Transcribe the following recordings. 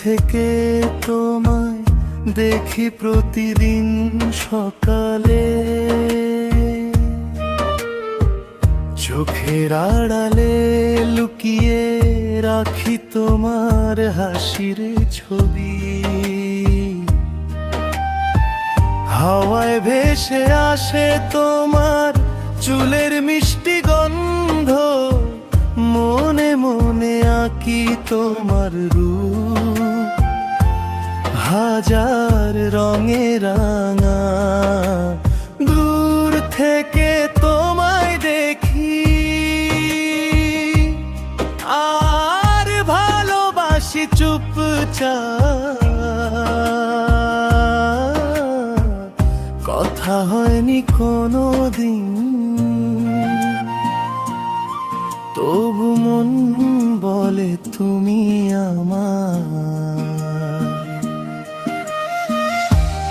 থেকে তোমায় দেখি প্রতিদিন সকালে, চোখের আড়ালে লুকিয়ে রাখি তোমার হাসির ছবি। হাওয়ায় ভেসে আসে তোমার চুলের মিষ্টি গন্ধ, মনে মনে আঁকি তোমার রূপ হাজার রঙে রাঙা। দূর থেকে তোমায় দেখি আর ভালোবাসি চুপচাপ, কথা হয়নি কোনো দিন, তবু মন বলে তুমি আমার।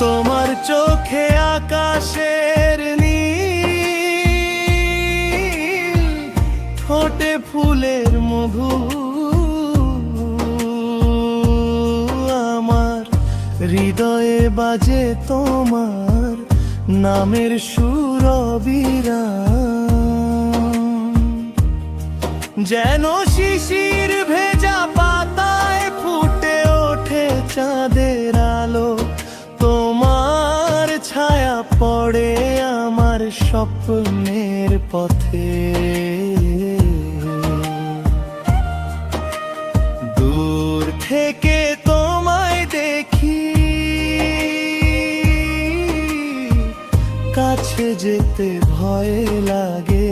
তোমার চোখে আকাশের নীল, ঠোঁটে ফুলের মধু, আমার হৃদয়ে বাজে তোমার নামের সুর অবিরাম। যেন শিশির ভেজা পাতায় ফুটে ওঠে চাঁদের আলো, তোমার ছায়া পড়ে আমার স্বপ্নের পথে। দূর থেকে তোমায় দেখি, কাছে যেতে ভয় লাগে।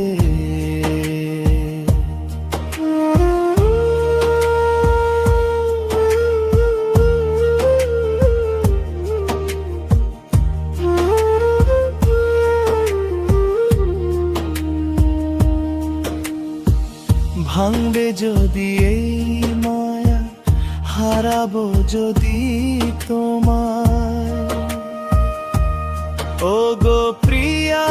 ভাঙবে যদি এই মায়া, হারাবো যদি তোমায়, ও গো প্রিয়া।